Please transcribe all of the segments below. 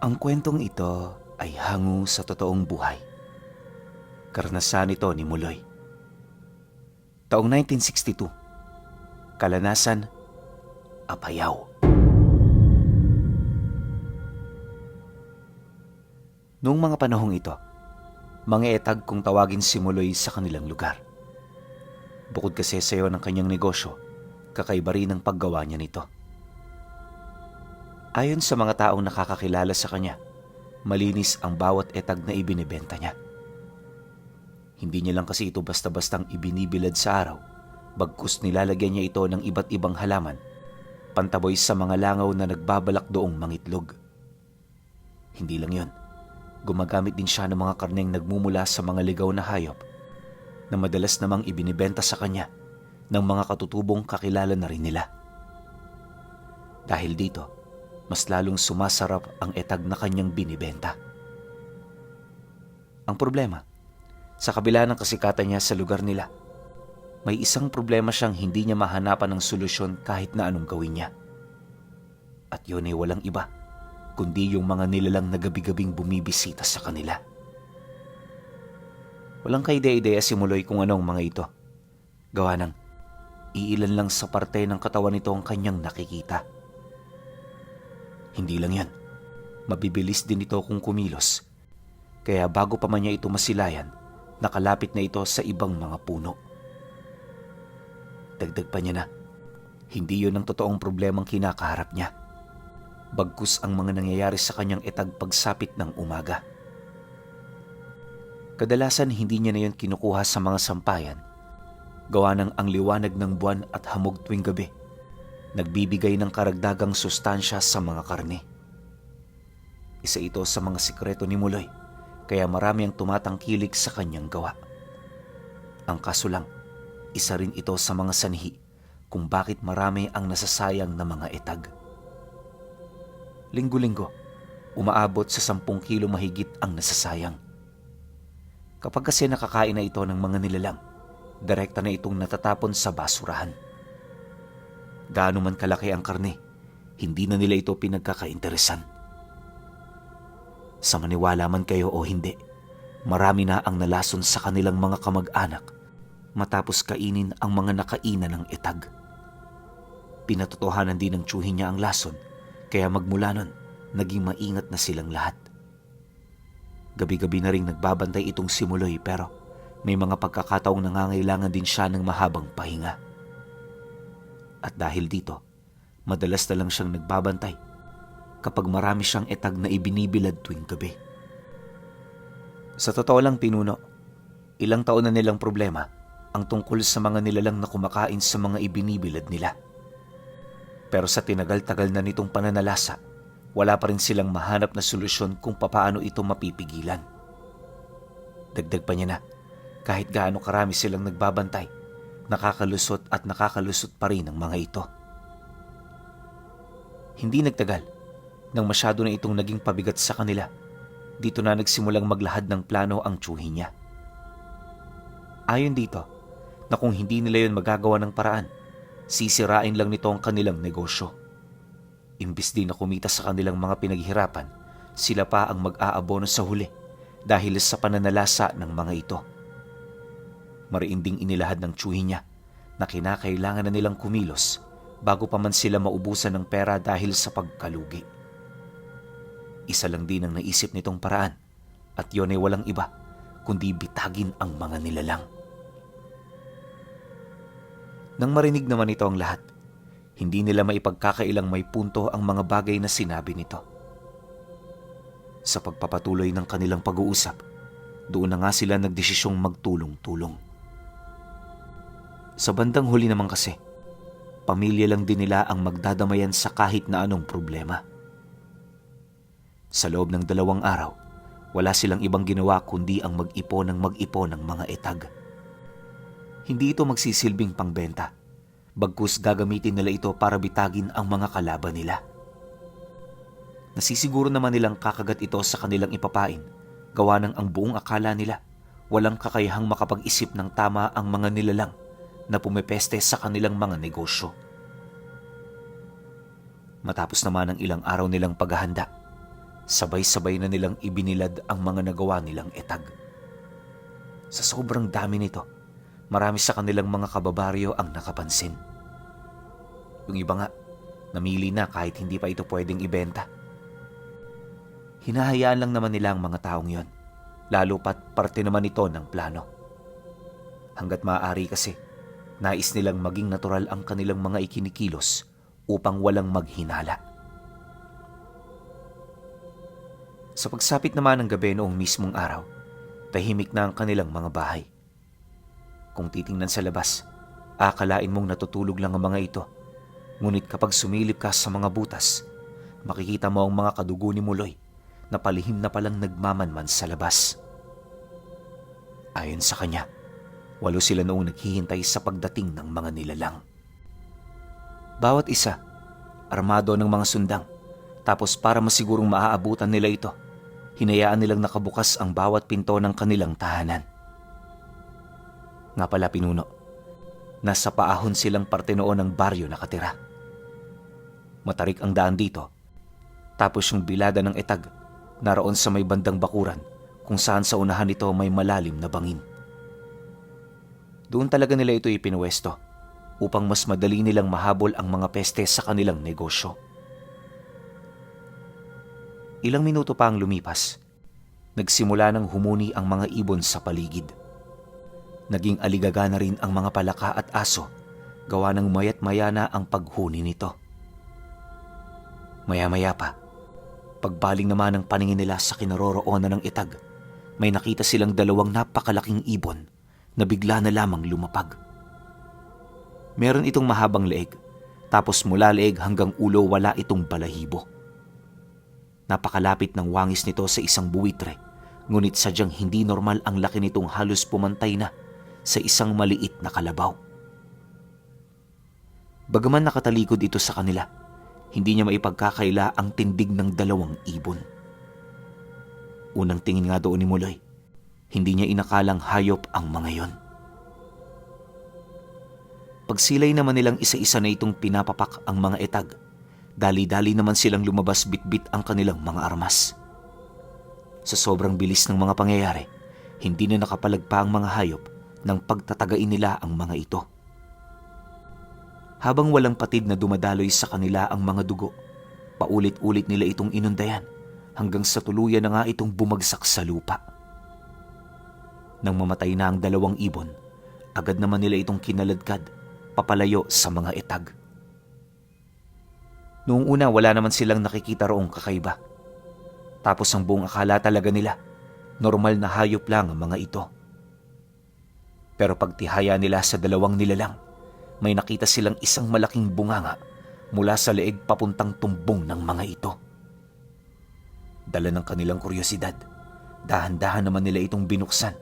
Ang kwentong ito ay hango sa totoong buhay. Karanasan ito ni Muloy. Taong 1962, Kalanasan, Apayao. Noong mga panahong ito, mga etag kung tawagin si Muloy sa kanilang lugar. Bukod kasi sa iyo ng kanyang negosyo, kakaiba rin ang paggawa niya nito. Ayon sa mga taong nakakakilala sa kanya, malinis ang bawat etag na ibinibenta niya. Hindi niya lang kasi ito basta-bastang ibinibilad sa araw, bagkus nilalagyan niya ito ng iba't ibang halaman, pantaboy sa mga langaw na nagbabalak doong mangitlog. Hindi lang yon, gumagamit din siya ng mga karneng nagmumula sa mga ligaw na hayop na madalas namang ibinibenta sa kanya ng mga katutubong kakilala na rin nila. Dahil dito, mas lalong sumasarap ang etag na kanyang binibenta. Ang problema, sa kabila ng kasikatan niya sa lugar nila, may isang problema siyang hindi niya mahanapan ng solusyon kahit na anong gawin niya. At yun ay walang iba, kundi yung mga nilalang na gabi-gabing bumibisita sa kanila. Walang kaide-ideya si Muloy kung anong mga ito. Gawa ng iilan lang sa parte ng katawan nito ang kanyang nakikita. Hindi lang yan, mabibilis din ito kung kumilos. Kaya bago pa man niya ito masilayan, nakalapit na ito sa ibang mga puno. Dagdag pa niya na, hindi yun ang totoong problemang kinakaharap niya. Bagkus ang mga nangyayari sa kanyang etag pagsapit ng umaga. Kadalasan hindi niya na yun kinukuha sa mga sampayan. Gawa ng ang liwanag ng buwan at hamog tuwing gabi nagbibigay ng karagdagang sustansya sa mga karne. Isa ito sa mga sikreto ni Muloy, kaya marami ang tumatangkilik sa kanyang gawa. Ang kaso lang, isa rin ito sa mga sanhi kung bakit marami ang nasasayang na mga etag. Linggo-linggo, umaabot sa 10 kilo mahigit ang nasasayang. Kapag kasi nakakain na ito ng mga nilalang, direkta na itong natatapon sa basurahan. Gaano man kalaki ang karne, hindi na nila ito pinagkakainteresan. Sa maniwala man kayo o hindi, marami na ang nalason sa kanilang mga kamag-anak matapos kainin ang mga nakainan ng etag. Pinatotohanan din ng tiyuhin niya ang lason, kaya magmula nun, naging maingat na silang lahat. Gabi-gabi na rin nagbabantay itong si Muloy pero may mga pagkakataong nangangailangan din siya ng mahabang pahinga. At dahil dito, madalas na lang siyang nagbabantay kapag marami siyang etag na ibinibilad tuwing gabi. Sa totoo lang pinuno, ilang taon na nilang problema ang tungkol sa mga nilalang na kumakain sa mga ibinibilad nila. Pero sa tinagal-tagal na nitong pananalasa, wala pa rin silang mahanap na solusyon kung papaano ito mapipigilan. Dagdag pa niya na, kahit gaano karami silang nagbabantay, nakakalusot at nakakalusot pa rin ang mga ito. Hindi nagtagal, nang masyado na itong naging pabigat sa kanila, dito na nagsimulang maglahad ng plano ang tiyuhin niya. Ayon dito, na kung hindi nila yun magagawa ng paraan, sisirain lang nito ang kanilang negosyo. Imbis din na kumita sa kanilang mga pinaghirapan, sila pa ang mag-aabono sa huli dahil sa pananalasa ng mga ito. Mariin ding inilahad ng tiyuhin niya na kinakailangan na nilang kumilos bago pa man sila maubusan ng pera dahil sa pagkalugi. Isa lang din ang naisip nitong paraan at yun ay walang iba kundi bitagin ang mga nilalang. Nang marinig naman ito ang lahat, hindi nila maipagkakailang may punto ang mga bagay na sinabi nito. Sa pagpapatuloy ng kanilang pag-uusap, doon na nga sila nagdesisyong magtulong-tulong. Sa bandang huli naman kasi, pamilya lang din nila ang magdadamayan sa kahit na anong problema. Sa loob ng 2 araw, wala silang ibang ginawa kundi ang mag-ipon ng mga etag. Hindi ito magsisilbing pangbenta, bagkus gagamitin nila ito para bitagin ang mga kalaban nila. Nasisiguro naman nilang kakagat ito sa kanilang ipapain, gawa ng ang buong akala nila walang kakayahang makapag-isip ng tama ang mga nilalang na pumepeste sa kanilang mga negosyo. Matapos naman ang ilang araw nilang paghahanda, Sabay-sabay na nilang ibinilad ang mga nagawa nilang etag. Sa sobrang dami nito, marami sa kanilang mga kababaryo ang nakapansin. Yung iba nga, namili na kahit hindi pa ito pwedeng ibenta. Hinahayaan lang naman nila ang mga taong yon, lalo pat parte naman ito ng plano. Hanggat maaari kasi, nais nilang maging natural ang kanilang mga ikinikilos upang walang maghinala. Sa pagsapit naman ng gabi noong mismong araw, tahimik na ang kanilang mga bahay. Kung titingnan sa labas, akalain mong natutulog lang ang mga ito. Ngunit kapag sumilip ka sa mga butas, makikita mo ang mga kadugo ni Muloy na palihim na palang nagmamanman sa labas. Ayon sa kanya, 8 sila noong naghihintay sa pagdating ng mga nilalang. Bawat isa, armado ng mga sundang, tapos para masigurong maaabutan nila ito, hinayaan nilang nakabukas ang bawat pinto ng kanilang tahanan. Nga pala pinuno, nasa paahon silang parte noon ng baryo nakatira. Matarik ang daan dito, tapos yung bilada ng etag naroon sa may bandang bakuran kung saan sa unahan nito may malalim na bangin. Doon talaga nila ito ipinuwesto upang mas madali nilang mahabol ang mga peste sa kanilang negosyo. Ilang minuto pa ang lumipas, nagsimula nang humuni ang mga ibon sa paligid. Naging aligaga na rin ang mga palaka at aso, gawa ng mayat-maya na ang paghuni nito. Maya-maya pa, pagbaling naman ng paningin nila sa kinaroroonan ng etag, may nakita silang 2 napakalaking ibon na bigla na lamang lumapag. Meron itong mahabang leeg, tapos mula leeg hanggang ulo wala itong balahibo. Napakalapit ng wangis nito sa isang buwitre, ngunit sadyang hindi normal ang laki nitong halos pumantay na sa isang maliit na kalabaw. Bagaman nakatalikod ito sa kanila, hindi niya maipagkakaila ang tindig ng 2 ibon. Unang tingin nga doon ni Muloy, hindi niya inakalang hayop ang mga yon. Pagsilay naman nilang isa-isa na itong pinapapak ang mga etag, dali-dali naman silang lumabas bitbit ang kanilang mga armas. Sa sobrang bilis ng mga pangyayari, hindi na nakapalagpa ang mga hayop nang pagtatagain nila ang mga ito. Habang walang patid na dumadaloy sa kanila ang mga dugo, paulit-ulit nila itong inundayan hanggang sa tuluyan na nga itong bumagsak sa lupa. Nang mamatay na ang 2 ibon, agad naman nila itong kinaladkad papalayo sa mga etag. Noong una wala naman silang nakikita roong kakaiba. Tapos ang buong akala talaga nila, normal na hayop lang ang mga ito. Pero pagtihaya nila sa 2 nilalang, may nakita silang isang malaking bunganga mula sa leeg papuntang tumbong ng mga ito. Dala ng kanilang kuryosidad, dahan-dahan naman nila itong binuksan,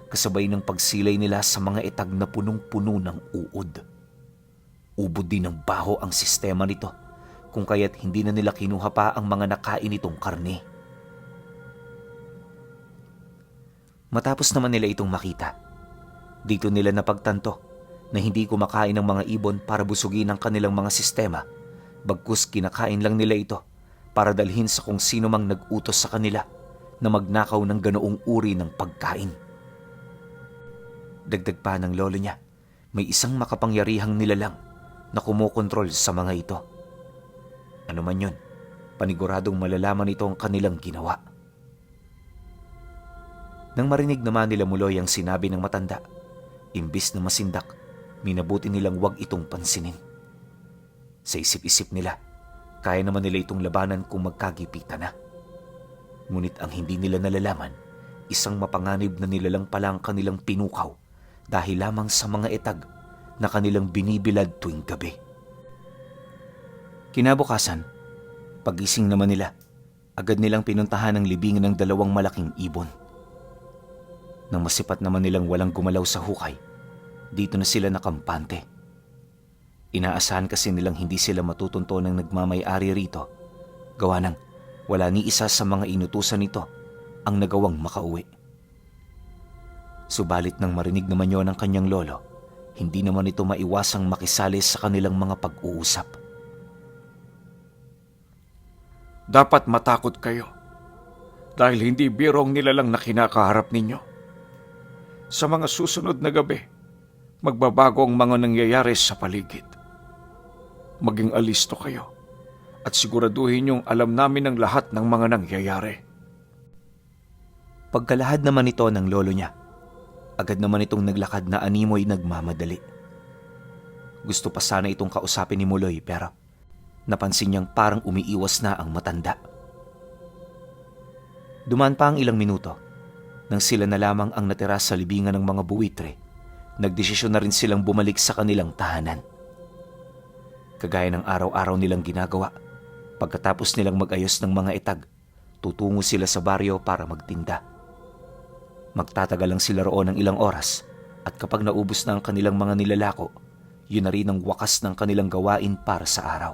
kasabay ng pagsilay nila sa mga etag na punong-puno ng uod. Ubod din ng baho ang sistema nito, kung kaya't hindi na nila kinuha pa ang mga nakain nitong karne. Matapos naman nila itong makita, dito nila napagtanto na hindi kumakain ng mga ibon para busugin ang kanilang mga sistema, bagkus kinakain lang nila ito para dalhin sa kung sino mang nag-utos sa kanila na magnakaw ng ganoong uri ng pagkain. Dagdag pa ng lolo niya, may isang makapangyarihang nilalang na kumokontrol sa mga ito. Ano man yun, paniguradong malalaman ito ang kanilang ginawa. Nang marinig naman nila Muloy ang sinabi ng matanda, imbis na masindak, minabuti nilang wag itong pansinin. Sa isip-isip nila, kaya naman nila itong labanan kung magkagipitan na. Ngunit ang hindi nila nalalaman, isang mapanganib na nilalang pala ang kanilang pinukaw dahil lamang sa mga etag na kanilang binibilad tuwing gabi. Kinabukasan, pagising naman nila, agad nilang pinuntahan ang libingan ng 2 malaking ibon. Nang masipat naman nilang walang gumalaw sa hukay, dito na sila nakampante. Inaasahan kasi nilang hindi sila matutunto ng nagmamay-ari rito, gawa ng wala ni isa sa mga inutusan nito ang nagawang makauwi. Subalit nang marinig naman yon ng kanyang lolo, hindi naman ito maiwasang makisali sa kanilang mga pag-uusap. Dapat matakot kayo Dahil hindi birong nilalang na kinakaharap ninyo. Sa mga susunod na gabi, magbabago ang mga nangyayari sa paligid. Maging alisto kayo at siguraduhin yung alam namin ang lahat ng mga nangyayari. Pagkalahad naman ito ng lolo niya, agad naman itong naglakad na animoy nagmamadali. Gusto pa sana itong kausapin ni Muloy pero napansin niyang parang umiiwas na ang matanda. Dumaan pa ang ilang minuto nang sila na lamang ang natira sa libingan ng mga buwitre. Nagdesisyon na rin silang bumalik sa kanilang tahanan. Kagaya ng araw-araw nilang ginagawa, pagkatapos nilang mag-ayos ng mga etag, tutungo sila sa baryo para magtinda. Magtatagal lang sila roon ng ilang oras at kapag naubos na ang kanilang mga nilalako, yun na rin ang wakas ng kanilang gawain para sa araw.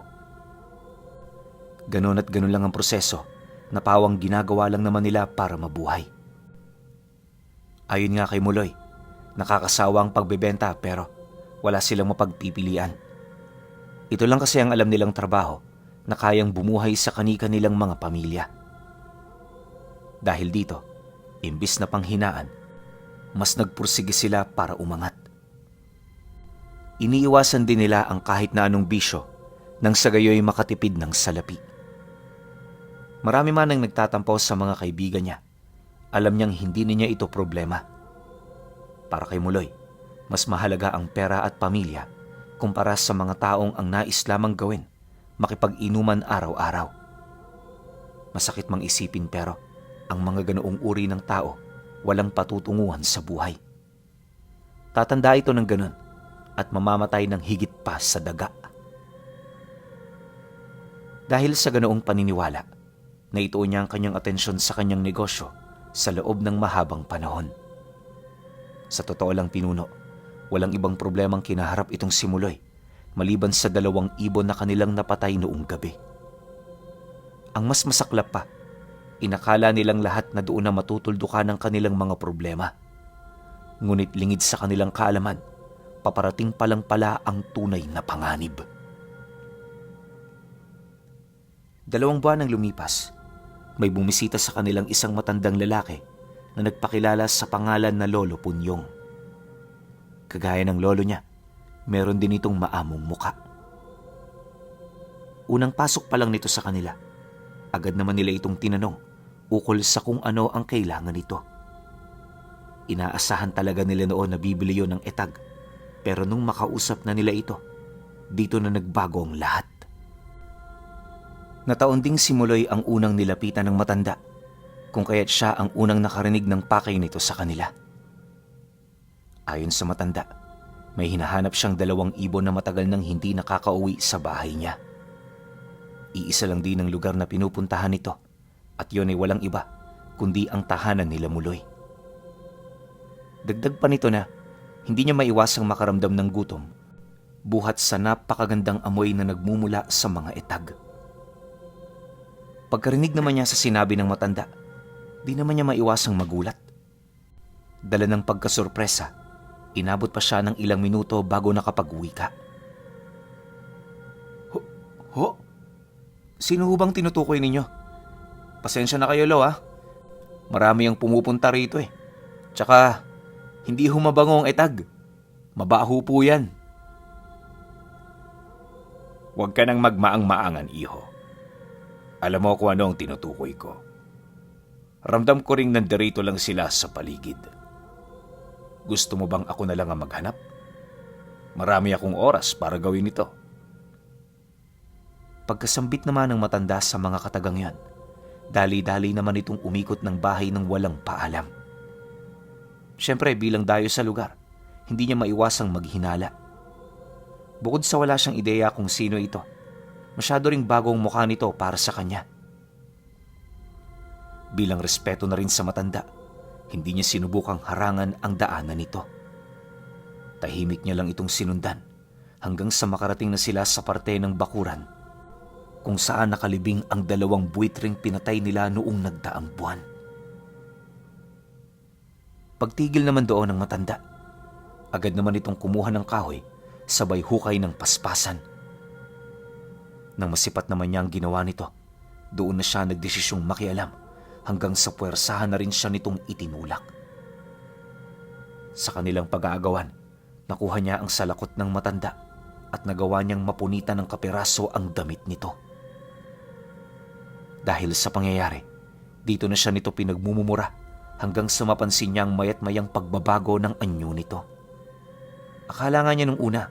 Ganon at ganon lang ang proseso na pawang ginagawa lang naman nila para mabuhay. Ayon nga kay Muloy, nakakasawa ang pagbebenta pero wala silang mapagpipilian. Ito lang kasi ang alam nilang trabaho na kayang bumuhay sa kani-kanilang mga pamilya. Dahil dito, imbis na panghinaan, mas nagpursige sila para umangat. Iniiwasan din nila ang kahit na anong bisyo nang sa gayoy makatipid ng salapi. Marami man ang nagtatampo sa mga kaibigan niya. Alam niyang hindi niya ito problema. Para kay Muloy, mas mahalaga ang pera at pamilya kumpara sa mga taong ang nais lamang gawin, makipag-inuman araw-araw. Masakit mang isipin pero ang mga ganoong uri ng tao walang patutunguhan sa buhay. Tatanda ito ng ganon at mamamatay ng higit pa sa daga. Dahil sa ganoong paniniwala, naituon niya ang kanyang atensyon sa kanyang negosyo sa loob ng mahabang panahon. Sa totoo lang pinuno, walang ibang problemang kinaharap itong si Muloy maliban sa 2 ibon na kanilang napatay noong gabi. Ang mas masaklap pa, inakala nilang lahat na doon na matutuldukan ang kanilang mga problema. Ngunit lingid sa kanilang kaalaman, paparating pa lang pala ang tunay na panganib. 2 buwan ang lumipas, may bumisita sa kanilang isang matandang lalaki na nagpakilala sa pangalan na Lolo Punyong. Kagaya ng lolo niya, meron din itong maamong muka. Unang pasok pa lang nito sa kanila, agad naman nila itong tinanong ukol sa kung ano ang kailangan nito. Inaasahan talaga nila noon na bibili yun ng etag, pero nung makausap na nila ito, dito na nagbago ang lahat. Nataon ding si Muloy ang unang nilapitan ng matanda, kung kaya't siya ang unang nakarinig ng pakay nito sa kanila. Ayon sa matanda, may hinahanap siyang 2 ibon na matagal nang hindi nakakauwi sa bahay niya. Iisa lang din ang lugar na pinupuntahan nito at yun ay walang iba kundi ang tahanan nila Muloy. Dagdag pa nito na hindi niya maiwasang makaramdam ng gutom buhat sa napakagandang amoy na nagmumula sa mga etag. Pagkarinig naman niya sa sinabi ng matanda, di naman niya maiwasang magulat. Dala ng pagkasurpresa, inabot pa siya ng ilang minuto bago nakapag-uwi ka. Ho? Sino ho bang tinutukoy ninyo? Pasensya na kayo, Lo, ha? Marami ang pumupunta rito eh. Tsaka, hindi ho mabango ang etag. Mabaho po yan. Huwag ka nang magmaang-maangan, iho. Alam mo kung ano ang tinutukoy ko. Ramdam ko ring nandirito lang sila sa paligid. Gusto mo bang ako na lang ang maghanap? Marami akong oras para gawin ito. Pagkasambit naman ng matanda sa mga katagang yan, dali-dali naman itong umikot ng bahay ng walang paalam. Siyempre bilang dayo sa lugar, hindi niya maiwasang maghinala. Bukod sa wala siyang ideya kung sino ito, masyado ring bagong mukha nito para sa kanya. Bilang respeto na rin sa matanda, hindi niya sinubukang harangan ang daanan nito. Tahimik niya lang itong sinundan hanggang sa makarating na sila sa parte ng bakuran kung saan nakalibing ang 2 buwitring pinatay nila noong nagdaang buwan. Pagtigil naman doon ng matanda, agad naman itong kumuha ng kahoy sabay hukay ng paspasan. Nang masipat naman niya ang ginawa nito, doon na siya nagdesisyong makialam hanggang sa puwersahan na rin siya nitong itinulak. Sa kanilang pag-aagawan, nakuha niya ang salakot ng matanda at nagawa niyang mapunitan ng kapiraso ang damit nito. Dahil sa pangyayari, dito na siya nito pinagmumumura hanggang sa mapansin niyang mayat mayang pagbabago ng anyo nito. Akala nga niya nung una,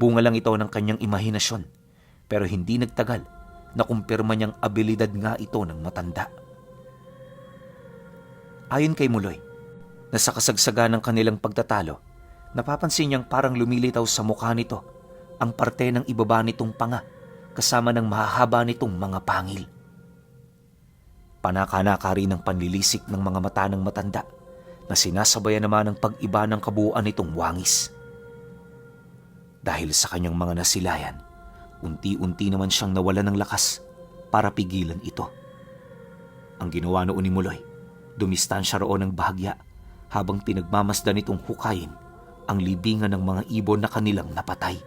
bunga lang ito ng kanyang imahinasyon, pero hindi nagtagal na kumpirma niyang abilidad nga ito ng matanda. Ayon kay Muloy, na sa kasagsagan ng kanilang pagtatalo, napapansin niyang parang lumilitaw sa mukha nito ang parte ng ibaba nitong panga kasama ng mahahaba nitong mga pangil. Panaka-naka rin ang panlilisik ng mga mata ng matanda na sinasabayan naman ng pag-iba ng kabuuan nitong wangis. Dahil sa kanyang mga nasilayan, unti-unti naman siyang nawalan ng lakas para pigilan ito. Ang ginawa noon ni Muloy, dumistansya roon ng bahagya habang pinagmamasdan nitong hukayin ang libingan ng mga ibon na kanilang napatay.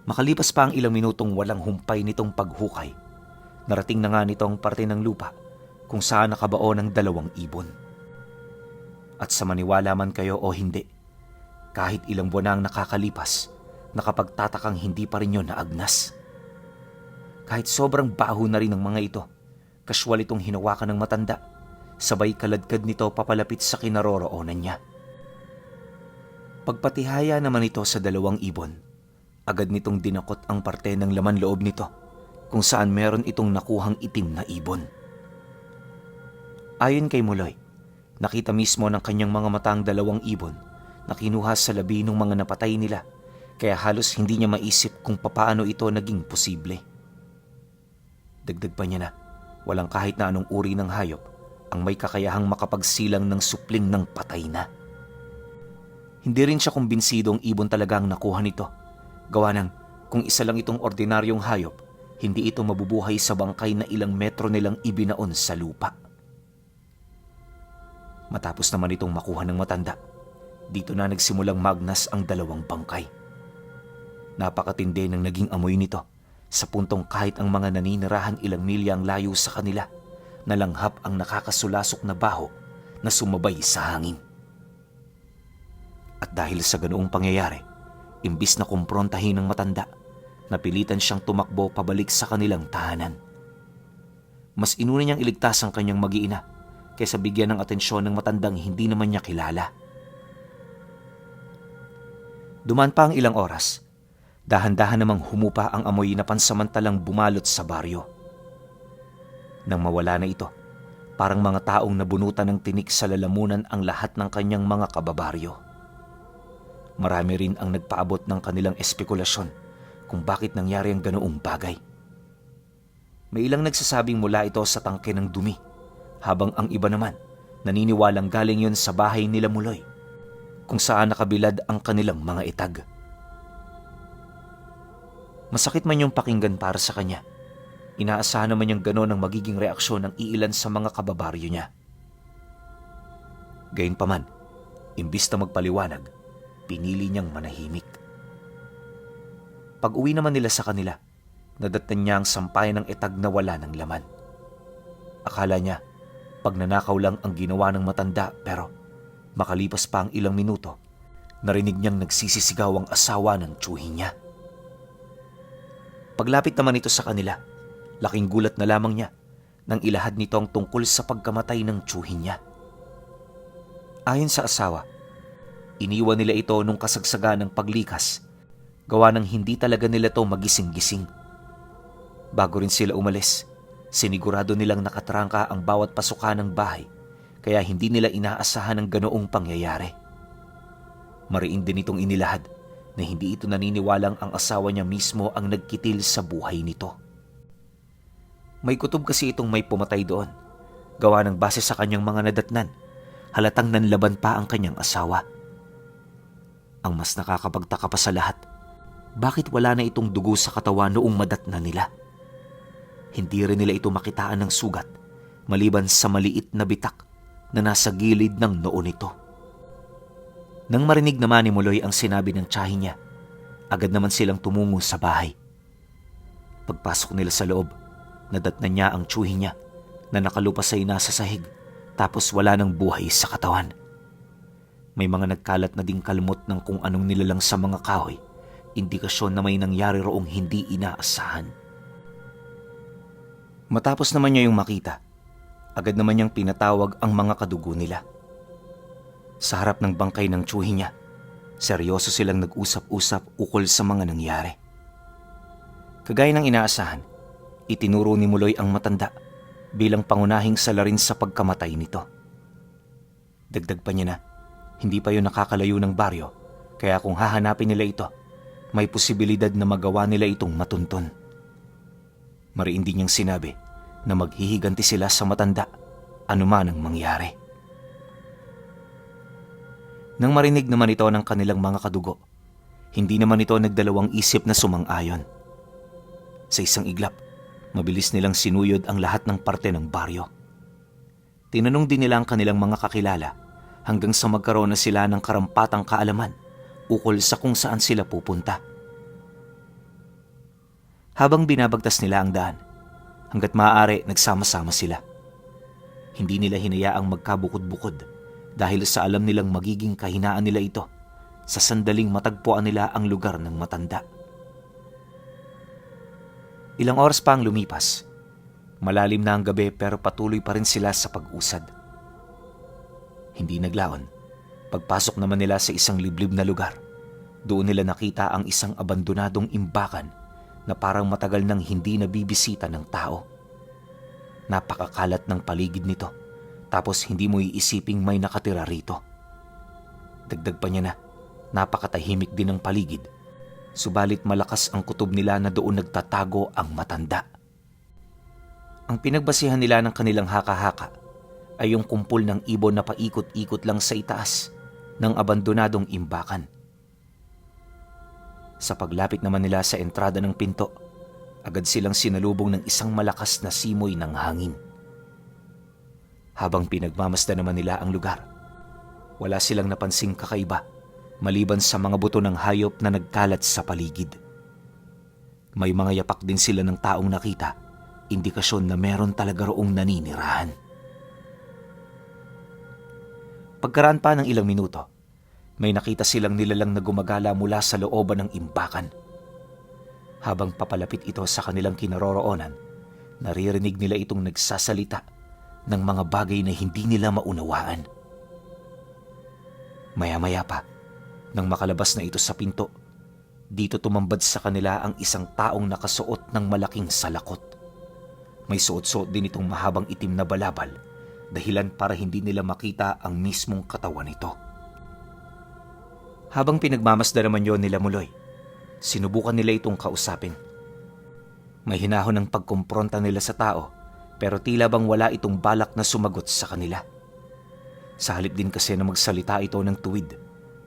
Makalipas pa ang ilang minutong walang humpay nitong paghukay, narating na nga nito ang parte ng lupa kung saan nakabao ng 2 ibon. At sa maniwala man kayo o hindi, kahit ilang buwan na ang nakakalipas, nakapagtatakang hindi pa rin yun naagnas. Kahit sobrang baho na rin ng mga ito, kaswal itong hinawakan ng matanda, sabay kaladkad nito papalapit sa kinaroroonan niya. Pagpatihaya naman ito sa 2 ibon, agad nitong dinakot ang parte ng laman loob nito kung saan meron itong nakuhang itim na ibon. Ayon kay Muloy, nakita mismo ng kanyang mga mata ang 2 ibon na kinuha sa labi ng mga napatay nila, kaya halos hindi niya maisip kung papaano ito naging posible. Dagdag pa niya na walang kahit na anong uri ng hayop ang may kakayahang makapagsilang ng supling ng patay na. Hindi rin siya kumbinsidong ibon talaga ang nakuha nito, gawa ng kung isa lang itong ordinaryong hayop, hindi ito mabubuhay sa bangkay na ilang metro nilang ibinaon sa lupa. Matapos naman itong makuha ng matanda, dito na nagsimulang magnas ang 2 bangkay. Napakatindi ng naging amoy nito sa puntong kahit ang mga naninirahan ilang milya ang layo sa kanila, nalanghap ang nakakasulasok na baho na sumabay sa hangin. At dahil sa ganoong pangyayari, imbis na kumprontahin ng matanda, napilitan siyang tumakbo pabalik sa kanilang tahanan. Mas inuna niyang iligtas ang kanyang mag-iina kaysa bigyan ng atensyon ng matandang hindi naman niya kilala. Dumaan pa ang ilang oras, dahan-dahan namang humupa ang amoy na pansamantalang bumalot sa baryo. Nang mawala na ito, parang mga taong nabunutan ng tinik sa lalamunan ang lahat ng kanyang mga kababaryo. Marami rin ang nagpaabot ng kanilang espekulasyon kung bakit nangyari ang ganoong bagay. May ilang nagsasabing mula ito sa tangke ng dumi, habang ang iba naman naniniwalang galing yon sa bahay nila Muloy, kung saan nakabilad ang kanilang mga itag. Masakit man yung pakinggan para sa kanya, inaasahan naman niyang gano'n ang magiging reaksyon ng iilan sa mga kababaryo niya. Gayunpaman, imbis na magpaliwanag, pinili niyang manahimik. Pag-uwi naman nila sa kanila, nadatnan niya ang sampayan ng itag na wala ng laman. Akala niya, pagnanakaw lang ang ginawa ng matanda, pero makalipas pa ang ilang minuto, narinig niyang nagsisisigaw ang asawa ng tiyuhin niya. Paglapit naman ito sa kanila, laking gulat na lamang niya nang ilahad nito ang tungkol sa pagkamatay ng tiyuhin niya. Ayon sa asawa, iniwan nila ito nung kasagsagan ng paglikas, gawa ng hindi talaga nila to magising-gising. Bago rin sila umalis, sinigurado nilang nakatrangka ang bawat pasukan ng bahay, kaya hindi nila inaasahan ang ganoong pangyayari. Mariin din itong inilahad na hindi ito naniniwalang ang asawa niya mismo ang nagkitil sa buhay nito. May kutob kasi itong may pumatay doon, gawa ng base sa kanyang mga nadatnan, halatang nanlaban pa ang kanyang asawa. Ang mas nakakapagtaka pa sa lahat, bakit wala na itong dugo sa katawan noong madatnan nila? Hindi rin nila ito makitaan ng sugat, maliban sa maliit na bitak na nasa gilid ng noo nito. Nang marinig naman ni Muloy ang sinabi ng tiyahin niya, agad naman silang tumungo sa bahay. Pagpasok nila sa loob, Nadatnan niya ang tsuhi niya na nakalupasay na sa sahig tapos wala ng buhay sa katawan. May mga nagkalat na ding kalmot ng kung anong nilalang sa mga kahoy, indikasyon na may nangyari roong hindi inaasahan. Matapos naman niya yung makita, agad naman niyang pinatawag ang mga kadugo nila. Sa harap ng bangkay ng tsuhi niya, seryoso silang nag-usap-usap ukol sa mga nangyari. Kagaya ng inaasahan, itinuro ni Muloy ang matanda bilang pangunahing salarin sa pagkamatay nito. Dagdag pa niya na, hindi pa yun nakakalayo ng baryo, kaya kung hahanapin nila ito, may posibilidad na magawa nila itong matunton. Mariin din niyang sinabi na maghihiganti sila sa matanda, anuman ang mangyari. Nang marinig naman ito ng kanilang mga kadugo, hindi naman ito nagdalawang isip na sumang-ayon. Sa isang iglap, mabilis nilang sinuyod ang lahat ng parte ng baryo. Tinanong din nila ang kanilang mga kakilala hanggang sa magkaroon na sila ng karampatang kaalaman ukol sa kung saan sila pupunta. Habang binabagtas nila ang daan, hanggat maaari nagsama-sama sila. Hindi nila hinayaang magkabukod-bukod dahil sa alam nilang magiging kahinaan nila ito sa sandaling matagpuan nila ang lugar ng matanda. Ilang oras pa ang lumipas. Malalim na ang gabi pero patuloy pa rin sila sa pag-usad. Hindi naglaon. Pagpasok naman nila sa isang liblib na lugar, doon nila nakita ang isang abandonadong imbakan na parang matagal nang hindi nabibisita ng tao. Napakakalat ng paligid nito, tapos hindi mo iisiping may nakatira rito. Dagdag pa niya na, napakatahimik din ng paligid, subalit malakas ang kutob nila na doon nagtatago ang matanda. Ang pinagbasihan nila ng kanilang haka-haka ay yung kumpol ng ibon na paikot-ikot lang sa itaas ng abandonadong imbakan. Sa paglapit naman nila sa entrada ng pinto, agad silang sinalubong ng isang malakas na simoy ng hangin. Habang pinagmamasdan naman nila ang lugar, wala silang napansing kakaiba maliban sa mga buto ng hayop na nagkalat sa paligid. May mga yapak din sila ng taong nakita, indikasyon na meron talaga roong naninirahan. Pagkaraan pa ng ilang minuto, may nakita silang nilalang na gumagala mula sa looban ng imbakan. Habang papalapit ito sa kanilang kinaroroonan, naririnig nila itong nagsasalita ng mga bagay na hindi nila maunawaan. Maya-maya pa, nang makalabas na ito sa pinto, dito tumambad sa kanila ang isang taong nakasuot ng malaking salakot. May suot-suot din itong mahabang itim na balabal, dahilan para hindi nila makita ang mismong katawan nito. Habang pinagmamasdan naman yon nila Muloy, sinubukan nila itong kausapin. May hinahon ng pagkumpronta nila sa tao, pero tila bang wala itong balak na sumagot sa kanila. Sa halip din kasi na magsalita ito ng tuwid,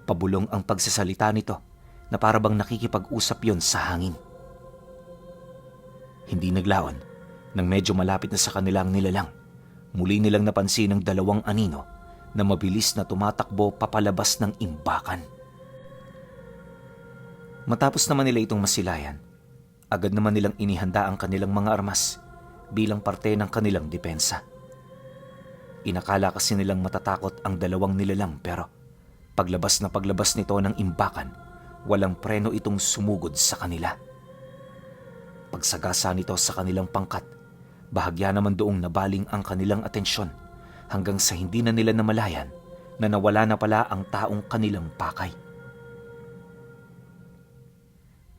pabulong ang pagsasalita nito na para bang nakikipag-usap yon sa hangin. Hindi naglaon, nang medyo malapit na sa kanilang nilalang, muli nilang napansin ang dalawang anino na mabilis na tumatakbo papalabas ng imbakan. Matapos naman nila itong masilayan, agad naman nilang inihanda ang kanilang mga armas bilang parte ng kanilang depensa. Inakala kasi nilang matatakot ang dalawang nilalang pero paglabas nito ng imbakan, walang preno itong sumugod sa kanila. Pagsagasa nito sa kanilang pangkat, bahagya naman doong nabaling ang kanilang atensyon hanggang sa hindi na nila namalayan na nawala na pala ang taong kanilang pakay.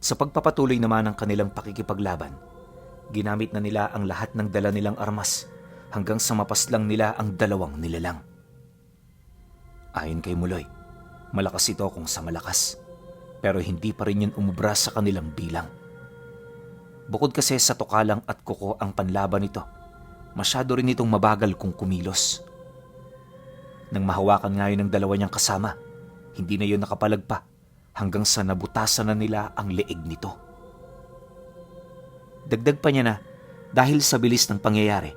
Sa pagpapatuloy naman ng kanilang pakikipaglaban, ginamit na nila ang lahat ng dala nilang armas hanggang sa mapaslang nila ang dalawang nilalang. Ayon kay Muloy, malakas ito kung sa malakas, pero hindi pa rin yun umubra sa kanilang bilang. Bukod kasi sa tukalang at kuko ang panlaban nito, masyado rin itong mabagal kung kumilos. Nang mahawakan ngayon ng dalawa niyang kasama, hindi na yun nakapalag pa hanggang sa nabutasan na nila ang leeg nito. Dagdag pa niya na dahil sa bilis ng pangyayari,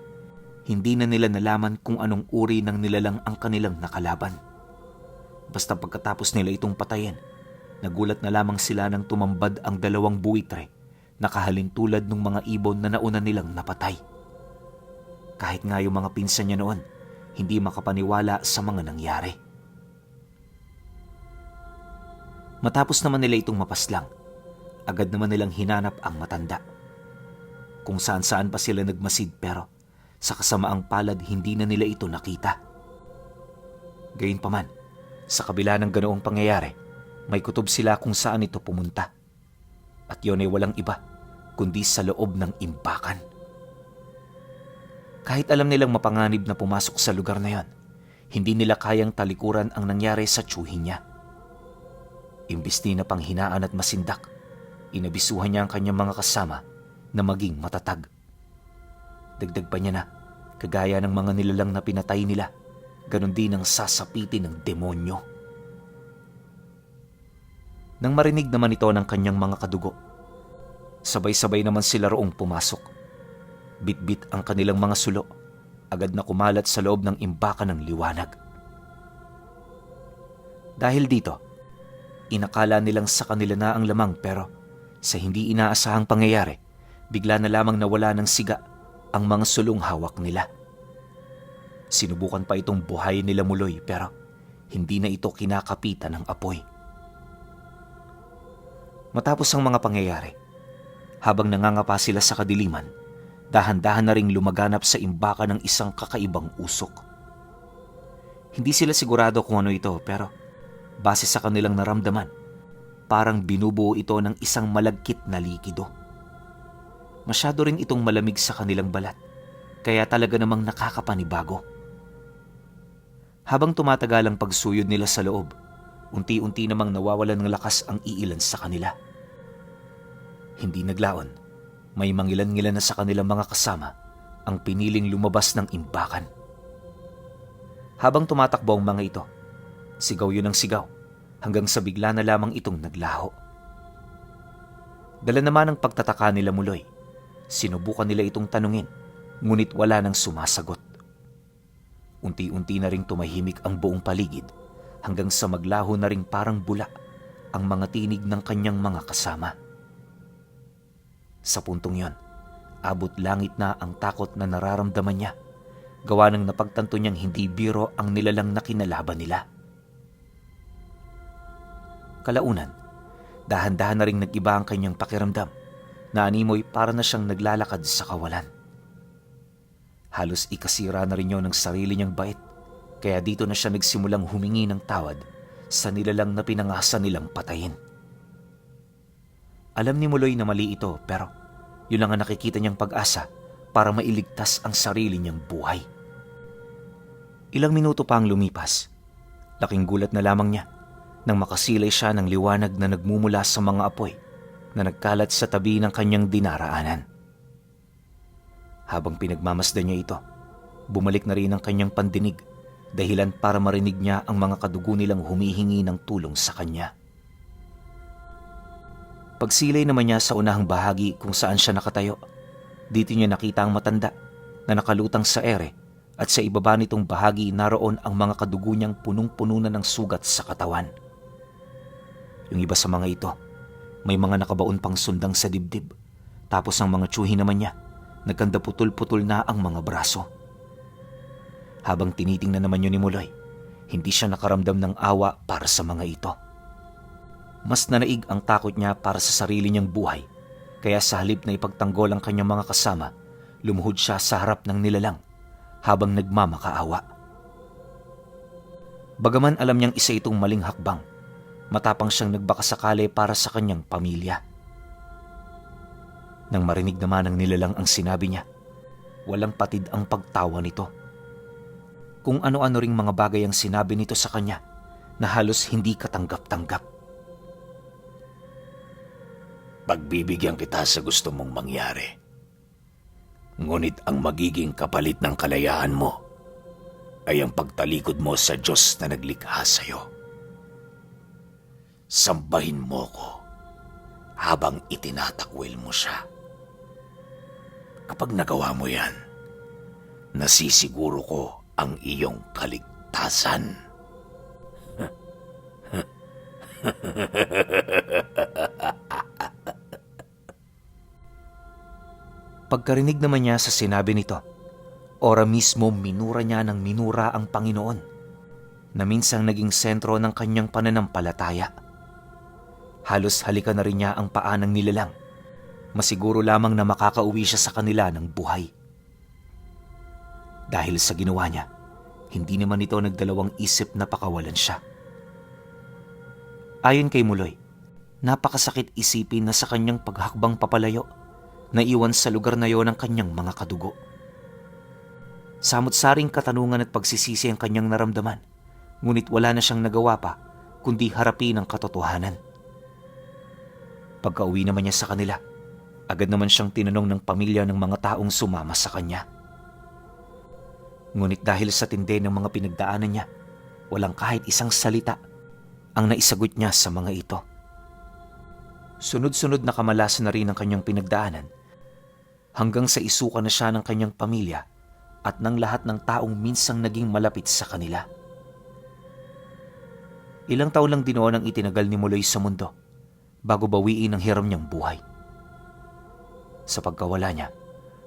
hindi na nila nalaman kung anong uri ng nilalang ang kanilang nakalaban. Basta pagkatapos nila itong patayin, nagulat na lamang sila nang tumambad ang dalawang buitre nakahalin tulad ng mga ibon na nauna nilang napatay. Kahit nga yung mga pinsan niya noon, hindi makapaniwala sa mga nangyari. Matapos naman nila itong mapaslang, agad naman nilang hinanap ang matanda. Kung saan-saan pa sila nagmasid pero sa kasamaang palad hindi na nila ito nakita. Gayunpaman, sa kabila ng ganoong pangyayari, may kutob sila kung saan ito pumunta. At yun ay walang iba kundi sa loob ng imbakan. Kahit alam nilang mapanganib na pumasok sa lugar na yon, hindi nila kayang talikuran ang nangyari sa tiyuhin niya. Imbis na panghinaan at masindak, inabisuhan niya ang kanyang mga kasama na maging matatag. Dagdag pa niya na, kagaya ng mga nilalang na pinatay nila, ganon din ang sasapitin ng demonyo. Nang marinig naman ito ng kanyang mga kadugo, sabay-sabay naman sila roong pumasok. Bit-bit ang kanilang mga sulo, agad na kumalat sa loob ng imbakan ng liwanag. Dahil dito, inakala nilang sa kanila na ang lamang pero sa hindi inaasahang pangyayari, bigla na lamang nawala ng siga ang mga sulong hawak nila. Sinubukan pa itong buhayin nila Muloy pero hindi na ito kinakapitan ng apoy. Matapos ang mga pangyayari, habang nangangapa sila sa kadiliman, dahan-dahan na ring lumaganap sa imbakan ng isang kakaibang usok. Hindi sila sigurado kung ano ito pero base sa kanilang naramdaman, parang binubuo ito ng isang malagkit na likido. Masyado rin itong malamig sa kanilang balat, kaya talaga namang nakakapanibago. Habang tumatagal ang pagsuyod nila sa loob, unti-unti namang nawawalan ng lakas ang iilan sa kanila. Hindi naglaon, may mangilan-ngilan na sa kanilang mga kasama ang piniling lumabas ng imbakan. Habang tumatakbo ang mga ito, sigaw yun ang sigaw hanggang sa bigla na lamang itong naglaho. Dala naman ang pagtataka nila Muloy, sinubukan nila itong tanungin ngunit wala nang sumasagot. Unti-unti na ring tumahimik ang buong paligid hanggang sa maglaho na ring parang bula ang mga tinig ng kanyang mga kasama. Sa puntong yon, abot langit na ang takot na nararamdaman niya, gawa ng napagtanto niyang hindi biro ang nilalang na kinalaban nila. Kalaunan, dahan-dahan na ring nag-iba ang kanyang pakiramdam, na animoy para na siyang naglalakad sa kawalan. Halos ikasira na rin yun ng sarili niyang bait, kaya dito na siya nagsimulang humingi ng tawad sa nilalang na pinangasa nilang patayin. Alam ni Muloy na mali ito pero yun lang ang nakikita niyang pag-asa para mailigtas ang sarili niyang buhay. Ilang minuto pa ang lumipas. Laking gulat na lamang niya nang makasilay siya ng liwanag na nagmumula sa mga apoy na nagkalat sa tabi ng kanyang dinaraanan. Habang pinagmamasdan niya ito, bumalik na rin ang kanyang pandinig, dahilan para marinig niya ang mga kadugo nilang humihingi ng tulong sa kanya. Pagsilay naman niya sa unahang bahagi kung saan siya nakatayo, dito niya nakita ang matanda na nakalutang sa ere at sa ibaba nitong bahagi naroon ang mga kadugo niyang punong-puno na ng sugat sa katawan. Yung iba sa mga ito, may mga nakabaon pang sundang sa dibdib, tapos ang mga tiyuhin naman niya, nagkanda putol-putol na ang mga braso. Habang tinitingnan naman yun ni Muloy, hindi siya nakaramdam ng awa para sa mga ito. Mas nanaig ang takot niya para sa sarili niyang buhay, kaya sa halip na ipagtanggol ang kanyang mga kasama, lumuhod siya sa harap ng nilalang habang nagmamakaawa. Bagaman alam niyang isa itong maling hakbang, matapang siyang nagbakasakali para sa kanyang pamilya. Nang marinig naman ng nilalang ang sinabi niya, walang patid ang pagtawa nito. Kung ano-ano ring mga bagay ang sinabi nito sa kanya na halos hindi katanggap-tanggap. Pagbibigyan kita sa gusto mong mangyari. Ngunit ang magiging kapalit ng kalayaan mo ay ang pagtalikod mo sa Diyos na naglikha sa'yo. Sambahin mo ko habang itinatakwil mo siya. Kapag nagawa mo yan, nasisiguro ko ang iyong kaligtasan. Pagkarinig naman niya sa sinabi nito, ora mismo minura niya ng minura ang Panginoon na minsang naging sentro ng kanyang pananampalataya. Halos halikan na rin niya ang paa ng nilalang, masiguro lamang na makakauwi siya sa kanila ng buhay. Dahil sa ginawa niya, hindi naman ito nagdalawang isip na pakawalan siya. Ayon kay Muloy, napakasakit isipin na sa kanyang paghakbang papalayo, naiwan sa lugar na yon ang kanyang mga kadugo. Samot-saring katanungan at pagsisisi ang kanyang naramdaman, ngunit wala na siyang nagawa pa kundi harapin ang katotohanan. Pagka-uwi naman niya sa kanila, agad naman siyang tinanong ng pamilya ng mga taong sumama sa kanya. Ngunit dahil sa tindi ng mga pinagdaanan niya, walang kahit isang salita ang naisagot niya sa mga ito. Sunod-sunod na kamalasan na rin ang kanyang pinagdaanan, hanggang sa isuka na siya ng kanyang pamilya at ng lahat ng taong minsang naging malapit sa kanila. Ilang taon lang din noon ang itinagal ni Muloy sa mundo bago bawiin ang hiram niyang buhay. Sa pagkawala niya,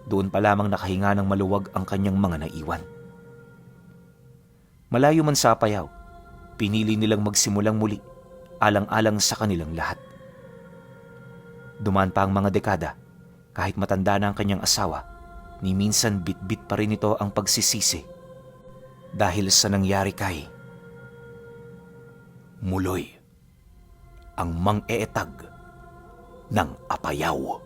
doon pa lamang nakahinga ng maluwag ang kanyang mga naiwan. Malayo man sa Apayao, pinili nilang magsimulang muli alang-alang sa kanilang lahat. Dumaan pa ang mga dekada, kahit matanda na ang kanyang asawa, ni minsan bit-bit pa rin ito ang pagsisisi dahil sa nangyari kay Muloy, ang mang-eetag ng Apayao.